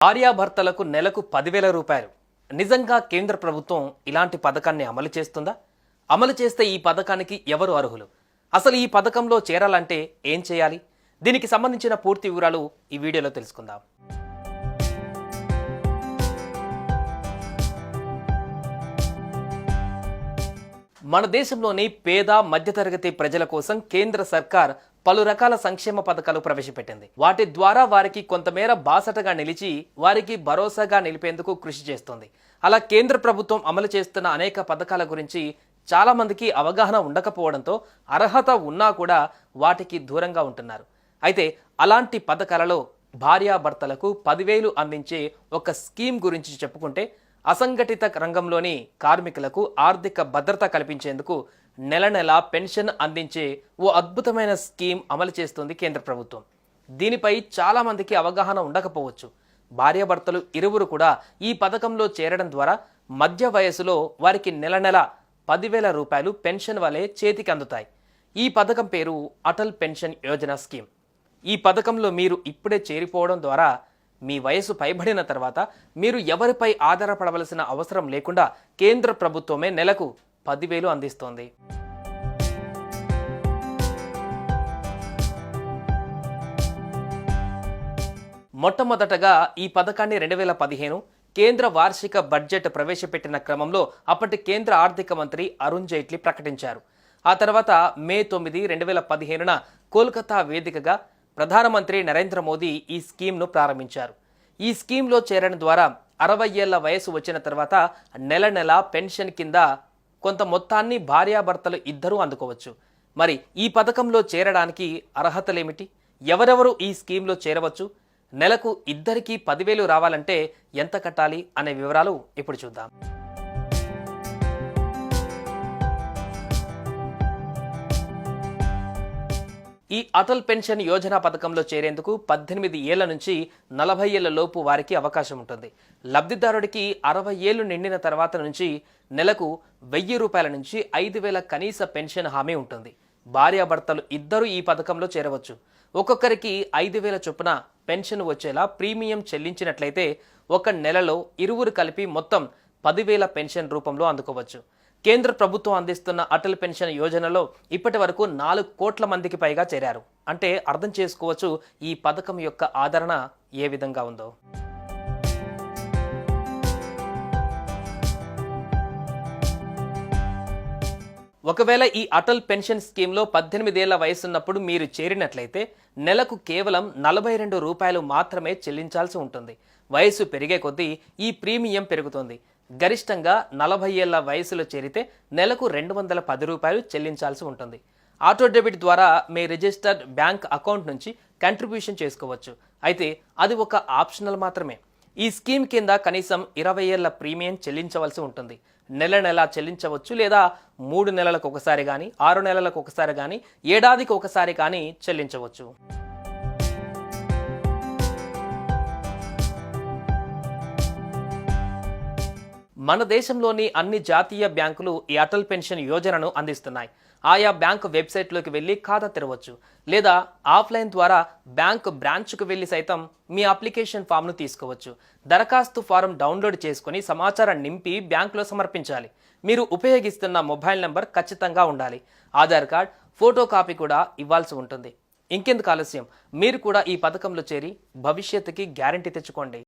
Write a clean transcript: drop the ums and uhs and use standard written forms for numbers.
భార్యాభర్తలకు నెలకు 10,000 రూపాయలు. నిజంగా కేంద్ర ప్రభుత్వం ఇలాంటి పథకాన్ని అమలు చేస్తుందా? అమలు చేస్తే ఈ పథకానికి ఎవరు అర్హులు? అసలు ఈ పథకంలో చేరాలంటే ఏం చేయాలి? దీనికి సంబంధించిన పూర్తి వివరాలు ఈ వీడియోలో తెలుసుకుందాం. మన దేశంలోని పేద మధ్యతరగతి ప్రజల కోసం కేంద్ర సర్కార్ పలు రకాల సంక్షేమ పథకాలు ప్రవేశపెట్టింది. వాటి ద్వారా వారికి కొంతమేర బాసటగా నిలిచి వారికి భరోసాగా నిలిపేందుకు కృషి చేస్తుంది. అలా కేంద్ర ప్రభుత్వం అమలు చేస్తున్న అనేక పథకాల గురించి చాలా మందికి అవగాహన ఉండకపోవడంతో అర్హత ఉన్నా కూడా వాటికి దూరంగా ఉంటున్నారు. అయితే అలాంటి పథకాలలో భార్యాభర్తలకు 10,000 అందించే ఒక స్కీమ్ గురించి చెప్పుకుంటే, అసంఘటిత రంగంలోని కార్మికులకు ఆర్థిక భద్రత కల్పించేందుకు నెల నెల పెన్షన్ అందించే ఓ అద్భుతమైన స్కీమ్ అమలు చేస్తుంది కేంద్ర ప్రభుత్వం. దీనిపై చాలా మందికి అవగాహన ఉండకపోవచ్చు. భార్యాభర్తలు ఇరువురు కూడా ఈ పథకంలో చేరడం ద్వారా మధ్య వయసులో వారికి నెల నెల 10,000 రూపాయలు పెన్షన్ వలె చేతికి అందుతాయి. ఈ పథకం పేరు అటల్ పెన్షన్ యోజన స్కీమ్. ఈ పథకంలో మీరు ఇప్పుడే చేరిపోవడం ద్వారా మీ వయసు పైబడిన తర్వాత మీరు ఎవరిపై ఆధారపడవలసిన అవసరం లేకుండా కేంద్ర ప్రభుత్వమే నెలకు 10,000 అందిస్తోంది. మొట్టమొదటగా ఈ పథకాన్ని 2015 కేంద్ర వార్షిక బడ్జెట్ ప్రవేశపెట్టిన క్రమంలో అప్పటి కేంద్ర ఆర్థిక మంత్రి అరుణ్ జైట్లీ ప్రకటించారు. ఆ తర్వాత మే 9, 2015న కోల్కతా వేదికగా ప్రధానమంత్రి నరేంద్ర మోదీ ఈ స్కీమ్ను ప్రారంభించారు. ఈ స్కీమ్లో చేరడం ద్వారా 60 ఏళ్ల వయసు వచ్చిన తర్వాత నెల నెల పెన్షన్ కింద కొంత మొత్తాన్ని భార్యాభర్తలు ఇద్దరూ అందుకోవచ్చు. మరి ఈ పథకంలో చేరడానికి అర్హతలేమిటి? ఎవరెవరు ఈ స్కీమ్లో చేరవచ్చు? నెలకు ఇద్దరికీ 10,000 రావాలంటే ఎంత కట్టాలి అనే వివరాలు ఇప్పుడు చూద్దాం. ఈ అటల్ పెన్షన్ యోజన పథకంలో చేరేందుకు 18 ఏళ్ల నుంచి 40 ఏళ్ల లోపు వారికి అవకాశం ఉంటుంది. లబ్ధిదారుడికి 60 ఏళ్లు నిండిన తర్వాత నుంచి నెలకు 1,000 రూపాయల నుంచి 5,000 కనీస పెన్షన్ హామీ ఉంటుంది. భార్యాభర్తలు ఇద్దరు ఈ పథకంలో చేరవచ్చు. ఒక్కొక్కరికి 5,000 చొప్పున పెన్షన్ వచ్చేలా ప్రీమియం చెల్లించినట్లయితే ఒక నెలలో ఇరువురు కలిపి మొత్తం 10,000 పెన్షన్ రూపంలో అందుకోవచ్చు. కేంద్ర ప్రభుత్వం అందిస్తున్న అటల్ పెన్షన్ యోజనలో ఇప్పటి వరకు 4 కోట్ల మందికి పైగా చేరారు. అంటే అర్థం చేసుకోవచ్చు ఈ పథకం యొక్క ఆదరణ ఏ విధంగా ఉందో. ఒకవేళ ఈ అటల్ పెన్షన్ స్కీమ్లో 18 ఏళ్ల వయసున్నప్పుడు మీరు చేరినట్లయితే నెలకు కేవలం 42 రూపాయలు మాత్రమే చెల్లించాల్సి ఉంటుంది. వయసు పెరిగే కొద్దీ ఈ ప్రీమియం పెరుగుతుంది. గరిష్టంగా 40 ఏళ్ల వయసులో చేరితే నెలకు 210 రూపాయలు చెల్లించాల్సి ఉంటుంది. ఆటో డెబిట్ ద్వారా మీ రిజిస్టర్డ్ బ్యాంక్ అకౌంట్ నుంచి కంట్రిబ్యూషన్ చేసుకోవచ్చు. అయితే అది ఒక ఆప్షనల్ మాత్రమే. ఈ స్కీమ్ కింద కనీసం 20 ఏళ్ల ప్రీమియం చెల్లించవలసి ఉంటుంది. నెల నెల చెల్లించవచ్చు, లేదా 3 నెలలకు ఒకసారి కానీ, 6 నెలలకు ఒకసారి కానీ, ఏడాదికి ఒకసారి కానీ చెల్లించవచ్చు. మన దేశంలోని అన్ని జాతీయ బ్యాంకులు ఈ అటల్ పెన్షన్ యోజనను అందిస్తున్నాయి. ఆయా బ్యాంకు వెబ్సైట్లోకి వెళ్ళి ఖాతా తెరవచ్చు, లేదా ఆఫ్లైన్ ద్వారా బ్యాంకు బ్రాంచ్కు వెళ్ళి సైతం మీ అప్లికేషన్ ఫామ్ను తీసుకోవచ్చు. దరఖాస్తు ఫారం డౌన్లోడ్ చేసుకుని సమాచారం నింపి బ్యాంకులో సమర్పించాలి. మీరు ఉపయోగిస్తున్న మొబైల్ నంబర్ ఖచ్చితంగా ఉండాలి. ఆధార్ కార్డ్, ఫోటో కాపీ కూడా ఇవ్వాల్సి ఉంటుంది. ఇంకెందుకు ఆలస్యం, మీరు కూడా ఈ పథకంలో చేరి భవిష్యత్తుకి గ్యారంటీ తెచ్చుకోండి.